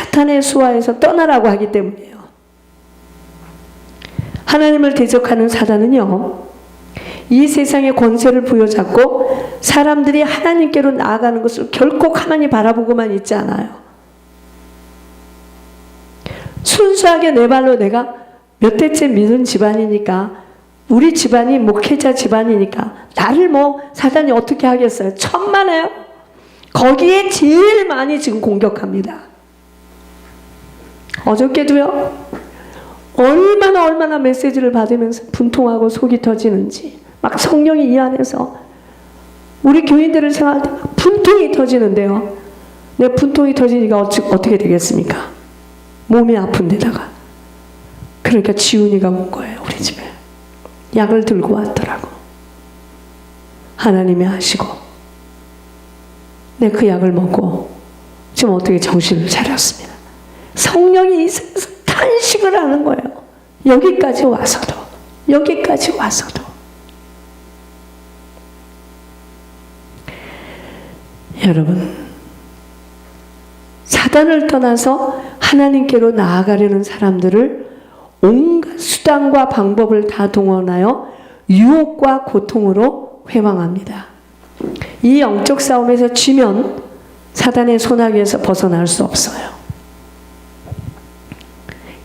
사탄의 수하에서 떠나라고 하기 때문이에요. 하나님을 대적하는 사단은요, 이 세상의 권세를 부여잡고 사람들이 하나님께로 나아가는 것을 결코 가만히 바라보고만 있지 않아요. 순수하게 내 발로 내가 몇 대째 믿은 집안이니까, 우리 집안이 목회자 집안이니까 나를 뭐 사단이 어떻게 하겠어요? 천만에요. 거기에 제일 많이 지금 공격합니다. 어저께도요, 얼마나 메시지를 받으면서 분통하고 속이 터지는지, 막 성령이 이 안에서 우리 교인들을 생각할 때 막 분통이 터지는데요, 내 분통이 터지니까 어떻게 되겠습니까? 몸이 아픈 데다가. 그러니까 지훈이가 온 거예요, 우리 집에. 약을 들고 왔더라고. 하나님이 하시고, 내 그 약을 먹고 지금 어떻게 정신을 차렸습니다. 성령이 있어서 탄식을 하는 거예요. 여기까지 와서도. 여러분, 사단을 떠나서 하나님께로 나아가려는 사람들을 온갖 수단과 방법을 다 동원하여 유혹과 고통으로 회방합니다. 이 영적 싸움에서 지면 사단의 손아귀에서 벗어날 수 없어요.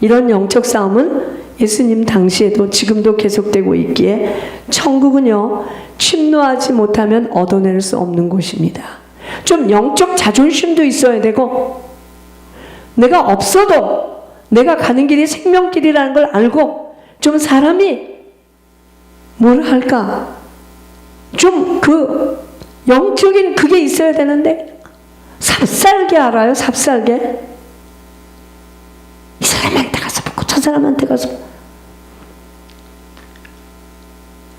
이런 영적 싸움은 예수님 당시에도 지금도 계속되고 있기에 천국은요, 침노하지 못하면 얻어낼 수 없는 곳입니다. 좀 영적 자존심도 있어야 되고, 내가 없어도 내가 가는 길이 생명길이라는 걸 알고, 좀 사람이 뭘 할까, 좀 그 영적인 그게 있어야 되는데, 삽살개 알아요? 삽살개? 이 사람한테 가서 보고 저 사람한테 가서.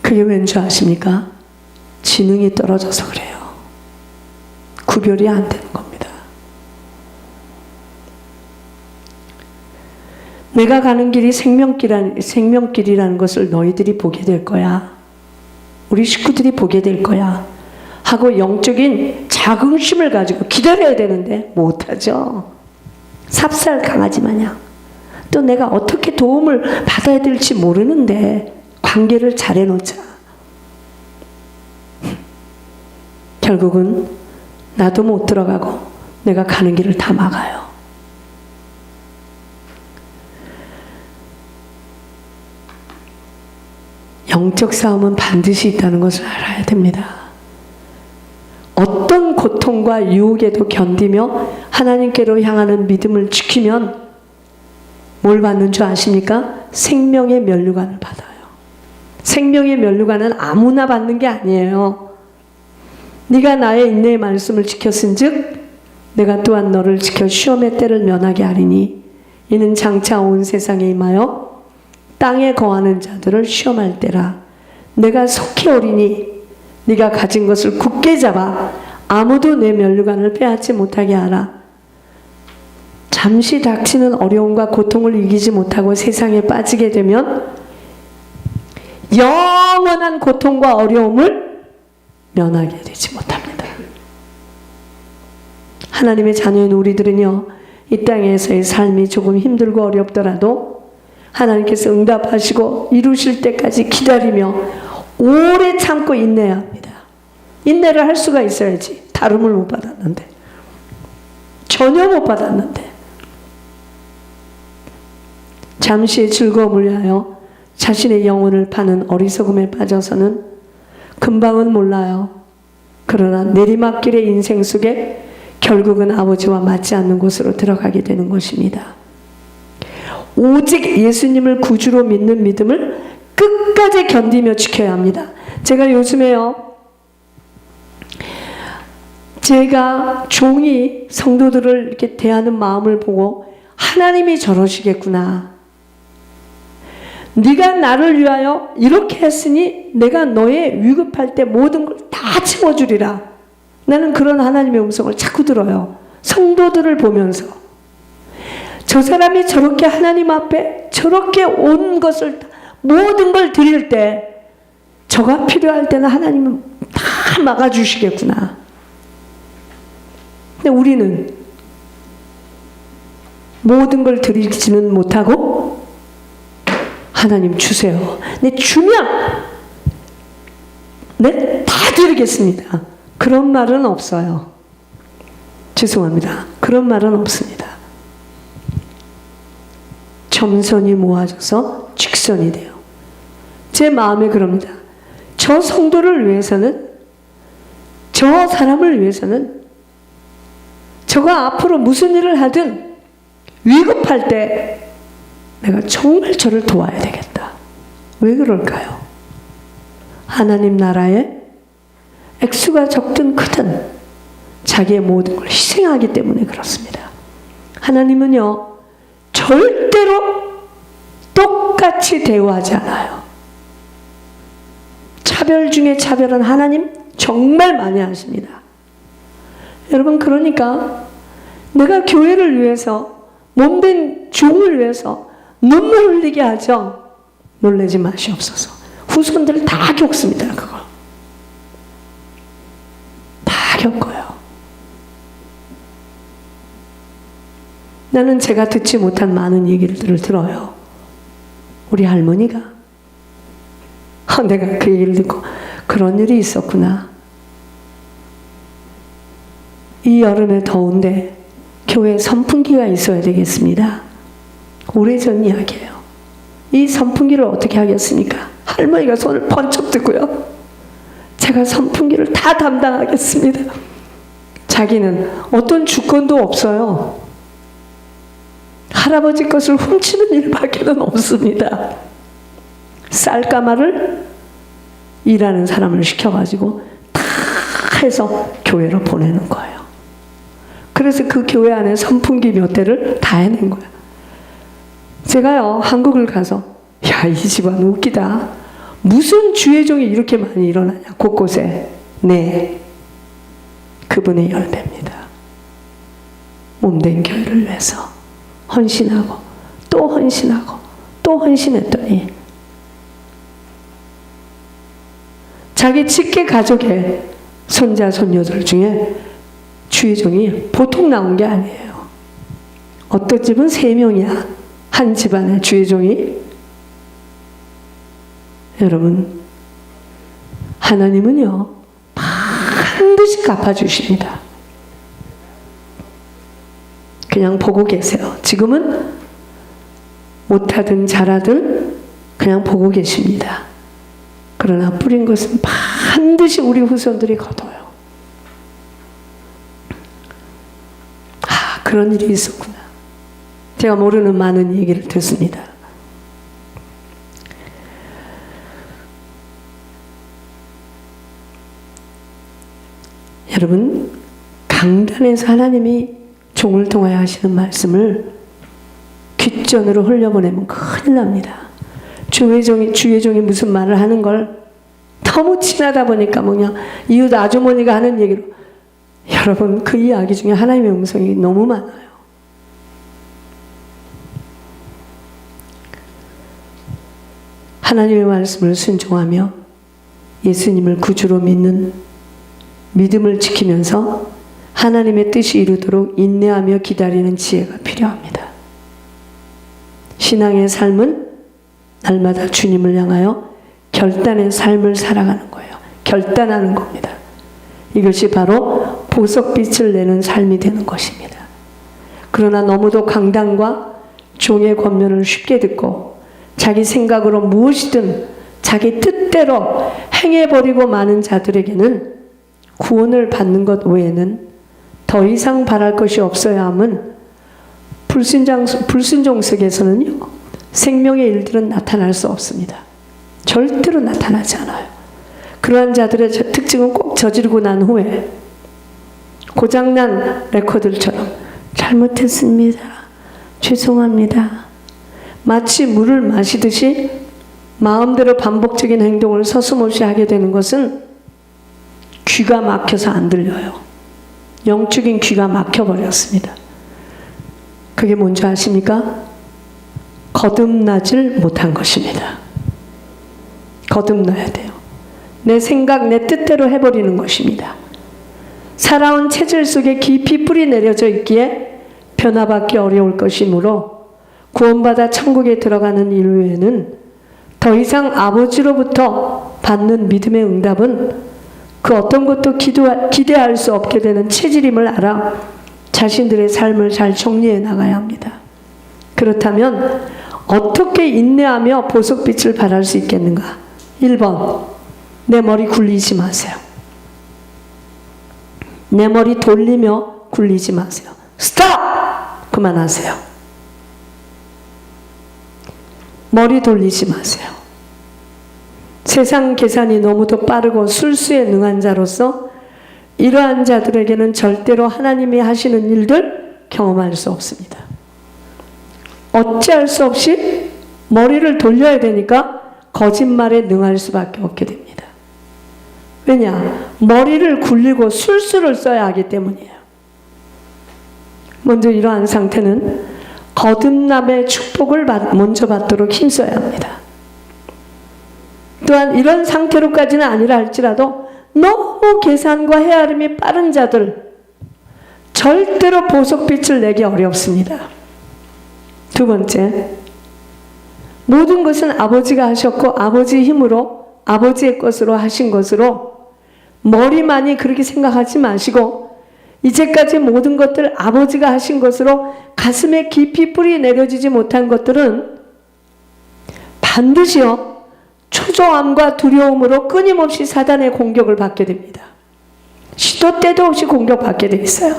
그게 왠지 아십니까? 지능이 떨어져서 그래요. 구별이 안 되는 겁니다. 내가 가는 길이 생명길이라는 것을 너희들이 보게 될 거야. 우리 식구들이 보게 될 거야. 하고 영적인 자긍심을 가지고 기다려야 되는데 못하죠. 삽살 강아지 마냥. 또 내가 어떻게 도움을 받아야 될지 모르는데 관계를 잘 해놓자. 결국은 나도 못 들어가고 내가 가는 길을 다 막아요. 영적 싸움은 반드시 있다는 것을 알아야 됩니다. 어떤 고통과 유혹에도 견디며 하나님께로 향하는 믿음을 지키면 뭘 받는 줄 아십니까? 생명의 면류관을 받아요. 생명의 면류관은 아무나 받는 게 아니에요. 네가 나의 인내의 말씀을 지켰은즉 내가 또한 너를 지켜 시험의 때를 면하게 하리니 이는 장차 온 세상에 임하여 땅에 거하는 자들을 시험할 때라. 내가 속히 오리니 네가 가진 것을 굳게 잡아 아무도 내 면류관을 빼앗지 못하게 하라. 잠시 닥치는 어려움과 고통을 이기지 못하고 세상에 빠지게 되면 영원한 고통과 어려움을 면하게 되지 못합니다. 하나님의 자녀인 우리들은요, 이 땅에서의 삶이 조금 힘들고 어렵더라도 하나님께서 응답하시고 이루실 때까지 기다리며 오래 참고 인내해야 합니다. 인내를 할 수가 있어야지. 다름을 못 받았는데, 전혀 못 받았는데, 잠시의 즐거움을 위하여 자신의 영혼을 파는 어리석음에 빠져서는 금방은 몰라요. 그러나 내리막길의 인생 속에 결국은 아버지와 맞지 않는 곳으로 들어가게 되는 것입니다. 오직 예수님을 구주로 믿는 믿음을 끝까지 견디며 지켜야 합니다. 제가 요즘에요, 제가 종이 성도들을 이렇게 대하는 마음을 보고 하나님이 저러시겠구나. 네가 나를 위하여 이렇게 했으니 내가 너의 위급할 때 모든 걸 다 채워주리라. 나는 그런 하나님의 음성을 자꾸 들어요. 성도들을 보면서. 저 사람이 저렇게 하나님 앞에 저렇게 온 것을 모든 걸 드릴 때 저가 필요할 때는 하나님은 다 막아주시겠구나. 근데 우리는 모든 걸 드리지는 못하고 하나님 주세요. 내 주면 다 드리겠습니다. 그런 말은 없어요. 죄송합니다. 그런 말은 없습니다. 점선이 모아져서 직선이 돼요. 제 마음에 그럽니다. 저 성도를 위해서는, 저 사람을 위해서는, 저가 앞으로 무슨 일을 하든 위급할 때 내가 정말 저를 도와야 되겠다. 왜 그럴까요? 하나님 나라에 액수가 적든 크든 자기의 모든 걸 희생하기 때문에 그렇습니다. 하나님은요, 절대로 똑같이 대우하지 않아요. 차별 중에 차별은 하나님 정말 많이 하십니다. 여러분, 그러니까 내가 교회를 위해서, 몸된 종을 위해서 눈물 흘리게 하죠. 놀라지 마시옵소서. 후손들 다 겪습니다. 그걸 다 겪어요. 나는 제가 듣지 못한 많은 얘기들을 들어요. 우리 할머니가 내가 그 얘기를 듣고 그런 일이 있었구나. 이 여름에 더운데 교회에 선풍기가 있어야 되겠습니다. 오래전 이야기예요. 이 선풍기를 어떻게 하겠습니까? 할머니가 손을 번쩍 들고요, 제가 선풍기를 다 담당하겠습니다. 자기는 어떤 주권도 없어요. 할아버지 것을 훔치는 일밖에는 없습니다. 쌀가마를 일하는 사람을 시켜가지고 다 해서 교회로 보내는 거예요. 그래서 그 교회 안에 선풍기 몇 대를 다 해낸 거예요. 제가요, 한국을 가서 야, 이 집안 웃기다. 무슨 주의 종이 이렇게 많이 일어나냐, 곳곳에. 네, 그분의 열매입니다. 몸된 교회를 위해서 헌신하고 또 헌신하고 또 헌신했더니 자기 직계 가족의 손자 손녀들 중에 주의 종이 보통 나온 게 아니에요. 어떤 집은 3명이야. 한 집안에 주의 종이. 여러분, 하나님은요, 반드시 갚아주십니다. 그냥 보고 계세요. 지금은 못하든 잘하든 그냥 보고 계십니다. 그러나 뿌린 것은 반드시 우리 후손들이 거둬요. 그런 일이 있었구나. 제가 모르는 많은 얘기를 듣습니다. 여러분, 강단에서 하나님이 종을 통하여 하시는 말씀을 귓전으로 흘려보내면 큰일 납니다. 주의 종이 무슨 말을 하는 걸 너무 친하다 보니까 이웃 아주머니가 하는 얘기로, 여러분, 그 이야기 중에 하나님의 음성이 너무 많아요. 하나님의 말씀을 순종하며 예수님을 구주로 믿는 믿음을 지키면서 하나님의 뜻이 이루도록 인내하며 기다리는 지혜가 필요합니다. 신앙의 삶은 날마다 주님을 향하여 결단의 삶을 살아가는 거예요. 결단하는 겁니다. 이것이 바로 보석빛을 내는 삶이 되는 것입니다. 그러나 너무도 강단과 종의 권면을 쉽게 듣고 자기 생각으로 무엇이든 자기 뜻대로 행해버리고 마는 자들에게는 구원을 받는 것 외에는 더 이상 바랄 것이 없어야 함은 불순종 속에서는요, 생명의 일들은 나타날 수 없습니다. 절대로 나타나지 않아요. 그러한 자들의 특징은 꼭 저지르고 난 후에 고장난 레코드처럼 잘못했습니다, 죄송합니다, 마치 물을 마시듯이 마음대로 반복적인 행동을 서슴없이 하게 되는 것은 귀가 막혀서 안 들려요. 영적인 귀가 막혀버렸습니다. 그게 뭔지 아십니까? 거듭나질 못한 것입니다. 거듭나야 돼요. 내 생각, 내 뜻대로 해버리는 것입니다. 살아온 체질 속에 깊이 뿌리 내려져 있기에 변화받기 어려울 것이므로 구원받아 천국에 들어가는 일 외에는 더 이상 아버지로부터 받는 믿음의 응답은 그 어떤 것도 기대할 수 없게 되는 체질임을 알아 자신들의 삶을 잘 정리해 나가야 합니다. 그렇다면 어떻게 인내하며 보석빛을 발할 수 있겠는가? 1번, 내 머리 굴리지 마세요. 내 머리 돌리며 굴리지 마세요. 스톱! 그만하세요. 머리 돌리지 마세요. 세상 계산이 너무도 빠르고 술수에 능한 자로서 이러한 자들에게는 절대로 하나님이 하시는 일들 경험할 수 없습니다. 어찌할 수 없이 머리를 돌려야 되니까 거짓말에 능할 수밖에 없게 됩니다. 왜냐? 머리를 굴리고 술수를 써야 하기 때문이에요. 먼저 이러한 상태는 거듭남의 축복을 먼저 받도록 힘써야 합니다. 또한 이런 상태로까지는 아니라 할지라도 너무 계산과 헤아림이 빠른 자들 절대로 보석빛을 내기 어렵습니다. 두 번째, 모든 것은 아버지가 하셨고 아버지의 힘으로 아버지의 것으로 하신 것으로 머리만이 그렇게 생각하지 마시고 이제까지 모든 것들 아버지가 하신 것으로 가슴에 깊이 뿌리 내려지지 못한 것들은 반드시요 초조함과 두려움으로 끊임없이 사단의 공격을 받게 됩니다. 시도 때도 없이 공격받게 돼 있어요.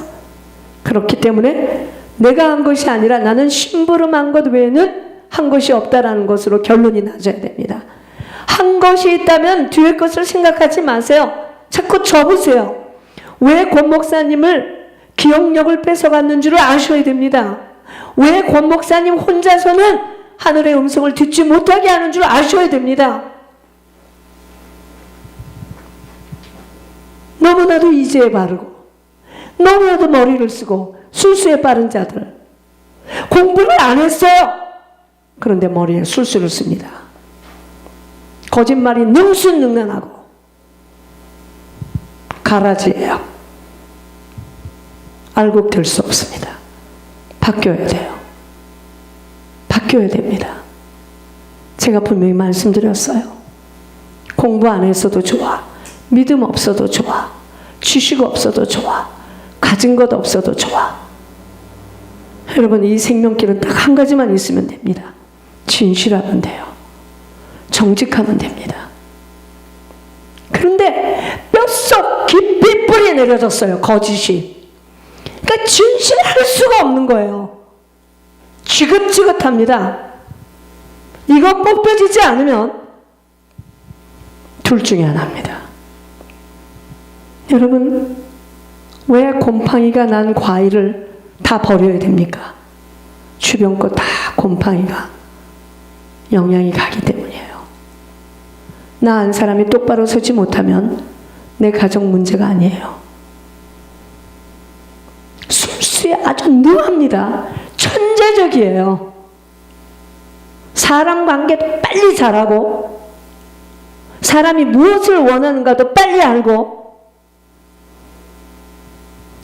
그렇기 때문에 내가 한 것이 아니라 나는 심부름한 것 외에는 한 것이 없다라는 것으로 결론이 나져야 됩니다. 한 것이 있다면 뒤에 것을 생각하지 마세요. 자꾸 접으세요. 왜 권 목사님을 기억력을 뺏어갔는 줄을 아셔야 됩니다. 왜 권 목사님 혼자서는 하늘의 음성을 듣지 못하게 하는 줄 아셔야 됩니다. 너무나도 이제에 바르고 너무나도 머리를 쓰고 술수에 빠른 자들 공부를 안 했어요. 그런데 머리에 술수를 씁니다. 거짓말이 능수능란하고 가라지예요. 알곡될 수 없습니다. 바뀌어야 돼요. 바뀌어야 됩니다. 제가 분명히 말씀드렸어요. 공부 안 했어도 좋아. 믿음 없어도 좋아. 지식 없어도 좋아. 가진 것 없어도 좋아. 여러분, 이 생명길은 딱 한 가지만 있으면 됩니다. 진실하면 돼요. 정직하면 됩니다. 그런데 뼛속 깊이 뿌리 내려졌어요. 거짓이. 그러니까 진실할 수가 없는 거예요. 지긋지긋합니다. 이거 뽑혀지지 않으면 둘 중에 하나입니다. 여러분, 왜 곰팡이가 난 과일을 다 버려야 됩니까? 주변 거 다 곰팡이가 영향이 가기 때문이에요. 나 한 사람이 똑바로 서지 못하면 내 가정 문제가 아니에요. 술수에 아주 능합니다. 천재적이에요. 사람 관계도 빨리 잘하고 사람이 무엇을 원하는가도 빨리 알고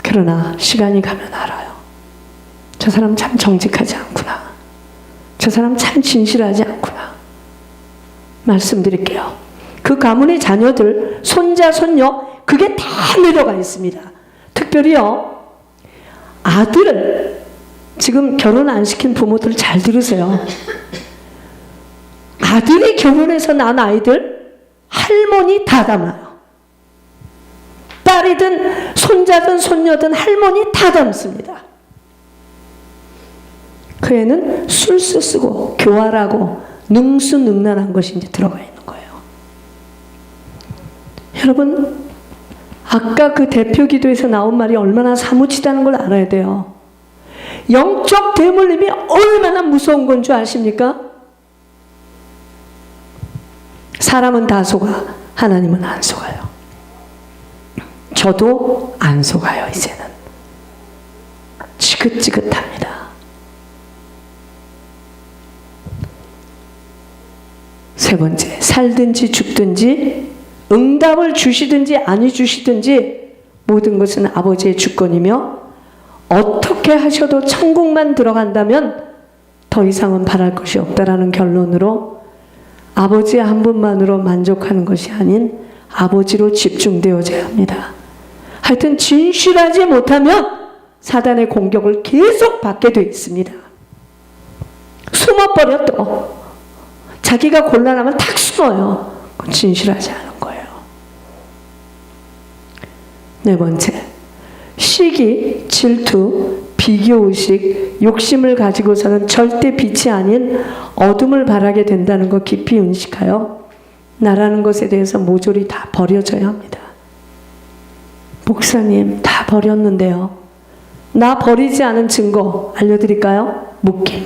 그러나 시간이 가면 알아요. 저 사람 참 정직하지 않구나. 저 사람 참 진실하지 않구나. 말씀드릴게요. 그 가문의 자녀들, 손자, 손녀 그게 다 내려가 있습니다. 특별히요. 아들을 지금 결혼 안 시킨 부모들 잘 들으세요. 아들이 결혼해서 난 아이들 할머니 다 닮아요. 딸이든 손자든 손녀든 할머니 다 닮습니다. 그 애는 술수 쓰고 교활하고 능수능란한 것이 이제 들어가 있는 거예요. 여러분, 아까 그 대표 기도에서 나온 말이 얼마나 사무치다는 걸 알아야 돼요. 영적 대물림이 얼마나 무서운 건 줄 아십니까? 사람은 다 속아, 하나님은 안 속아요. 저도 안 속아요. 이제는 지긋지긋합니다. 세 번째, 살든지 죽든지 응답을 주시든지 아니 주시든지 모든 것은 아버지의 주권이며 어떻게 어떻게 하셔도 천국만 들어간다면 더 이상은 바랄 것이 없다라는 결론으로 아버지 한 분만으로 만족하는 것이 아닌 아버지로 집중되어져야 합니다. 하여튼 진실하지 못하면 사단의 공격을 계속 받게 되어 있습니다. 숨어버려 또. 자기가 곤란하면 탁 숨어요. 진실하지 않은 거예요. 네 번째, 시기, 질투, 비교의식, 욕심을 가지고서는 절대 빛이 아닌 어둠을 바라게 된다는 거 깊이 인식하여 나라는 것에 대해서 모조리 다 버려져야 합니다. 목사님, 다 버렸는데요. 나 버리지 않은 증거 알려드릴까요? 묶임.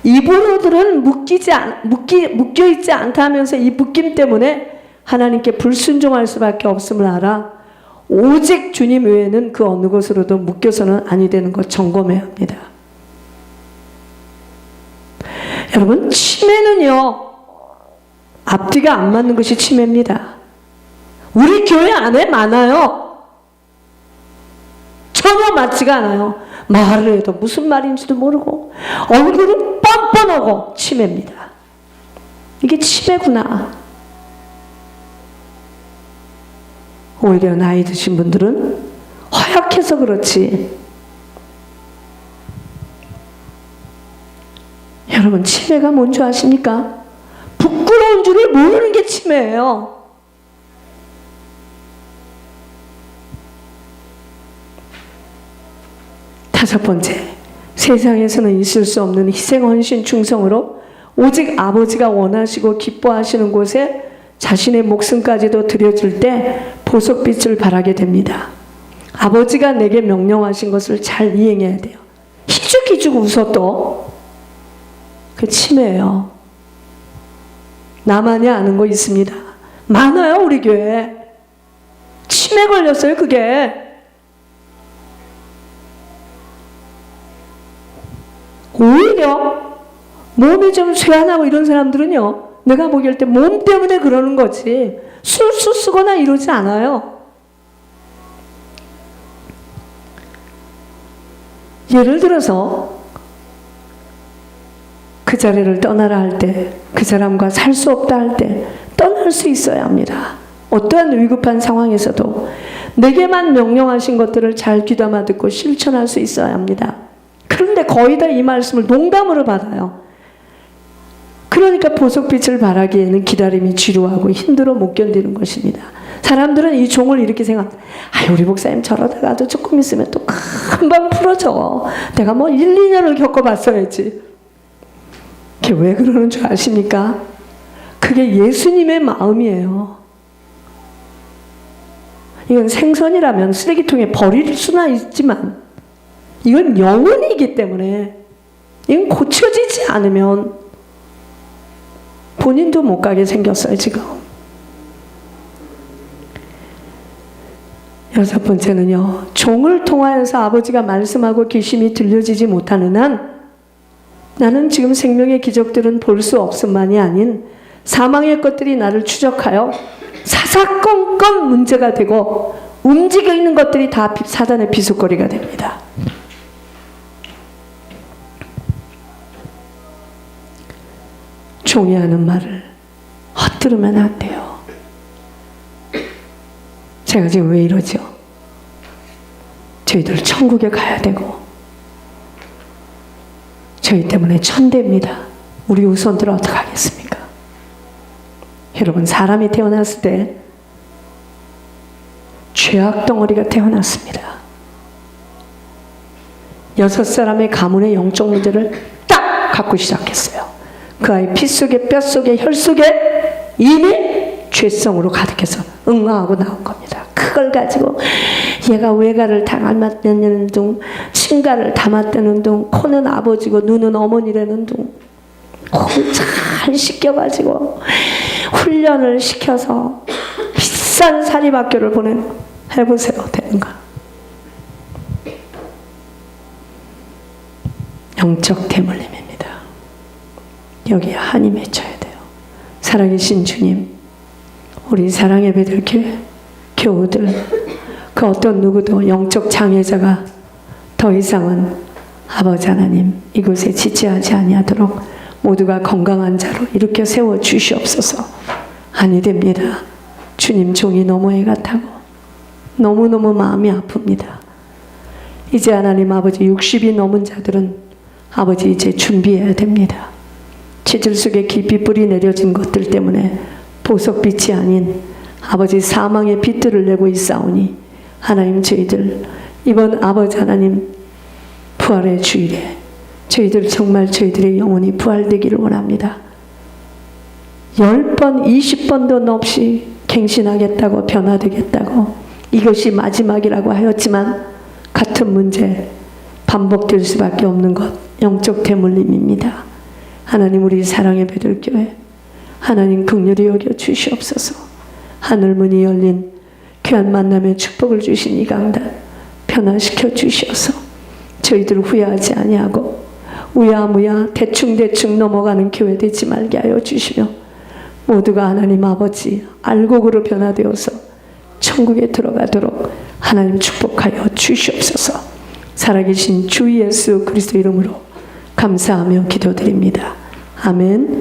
이브로들은 묶여있지 않다 하면서 이 묶임 때문에 하나님께 불순종할 수밖에 없음을 알아 오직 주님 외에는 그 어느 것으로도 묶여서는 아니 되는 것 점검해야 합니다. 여러분, 치매는요, 앞뒤가 안 맞는 것이 치매입니다. 우리 교회 안에 많아요. 전혀 맞지가 않아요. 말을 해도 무슨 말인지도 모르고 얼굴은 뻔뻔하고 치매입니다. 이게 치매구나. 오히려 나이 드신 분들은 허약해서 그렇지. 여러분, 치매가 뭔지 아십니까? 부끄러운 줄을 모르는 게 치매예요. 다섯 번째, 세상에서는 있을 수 없는 희생, 헌신, 충성으로 오직 아버지가 원하시고 기뻐하시는 곳에 자신의 목숨까지도 드려줄 때 보석빛을 발하게 됩니다. 아버지가 내게 명령하신 것을 잘 이행해야 돼요. 희죽희죽 웃어도 그 치매예요. 나만이 아는 거 있습니다. 많아요, 우리 교회에. 치매 걸렸어요, 그게. 오히려 몸이 좀 쇠한하고 이런 사람들은요, 내가 보기일 때 몸 때문에 그러는 거지 술수 쓰거나 이러지 않아요. 예를 들어서 그 자리를 떠나라 할 때, 그 사람과 살 수 없다 할 때 떠날 수 있어야 합니다. 어떠한 위급한 상황에서도 내게만 명령하신 것들을 잘 귀담아 듣고 실천할 수 있어야 합니다. 그런데 거의 다 이 말씀을 농담으로 받아요. 그러니까 보석빛을 바라기에는 기다림이 지루하고 힘들어 못 견디는 것입니다. 사람들은 이 종을 이렇게 생각합니다. 우리 목사님 저러다가도 조금 있으면 또 금방 풀어져. 내가 뭐 1, 2년을 겪어봤어야지. 그게 왜 그러는 줄 아십니까? 그게 예수님의 마음이에요. 이건 생선이라면 쓰레기통에 버릴 수는 있지만 이건 영혼이기 때문에 이건 고쳐지지 않으면 본인도 못 가게 생겼어요, 지금. 여섯 번째는요, 종을 통하여서 아버지가 말씀하고 계심이 들려지지 못하는 한 나는 지금 생명의 기적들은 볼 수 없음만이 아닌 사망의 것들이 나를 추적하여 사사건건 문제가 되고 움직여 있는 것들이 다 사단의 비속거리가 됩니다. 종이 하는 말을 헛들으면 안 돼요. 제가 지금 왜 이러죠? 저희들 천국에 가야 되고 저희 때문에 천대입니다. 우리 우선들 어떡하겠습니까? 여러분, 사람이 태어났을 때 죄악 덩어리가 태어났습니다. 6사람의 가문의 영적 문제를 딱 갖고 시작했어요. 그 아이 피 속에 뼈 속에 혈 속에 이미 죄성으로 가득해서 응아하고 나온 겁니다. 그걸 가지고 얘가 외가를 담았다는 둥, 친가를 담았다는 둥, 코는 아버지고 눈은 어머니라는 둥, 코 잘 씻겨가지고 훈련을 시켜서 비싼 사립학교를 해보세요. 되는가? 영적 대물림입니다. 여기에 한이 맺혀야 돼요. 살아계신 주님, 우리 사랑의 배들 교우들, 그 어떤 누구도 영적 장애자가 더 이상은 아버지 하나님 이곳에 지체하지 아니하도록 모두가 건강한 자로 일으켜 세워 주시옵소서. 아니 됩니다. 주님 종이 너무 애가 타고 너무너무 마음이 아픕니다. 이제 하나님 아버지 60이 넘은 자들은 아버지 이제 준비해야 됩니다. 치질 속에 깊이 뿌리 내려진 것들 때문에 보석빛이 아닌 아버지 사망의 빛들을 내고 있사오니 하나님 저희들 이번 아버지 하나님 부활의 주일에 저희들 정말 저희들의 영혼이 부활되기를 원합니다. 10번 20번도 없이 갱신하겠다고 변화되겠다고 이것이 마지막이라고 하였지만 같은 문제 반복될 수밖에 없는 것 영적 대물림입니다. 하나님 우리 사랑의 베들교회 하나님 긍휼히 여겨 주시옵소서. 하늘문이 열린 귀한 만남의 축복을 주신 이 강단 변화시켜 주시어서 저희들 후회하지 아니하고 우야무야 대충대충 넘어가는 교회 되지 말게 하여 주시며 모두가 하나님 아버지 알곡으로 변화되어서 천국에 들어가도록 하나님 축복하여 주시옵소서. 살아계신 주 예수 그리스도 이름으로 감사하며 기도드립니다. 아멘.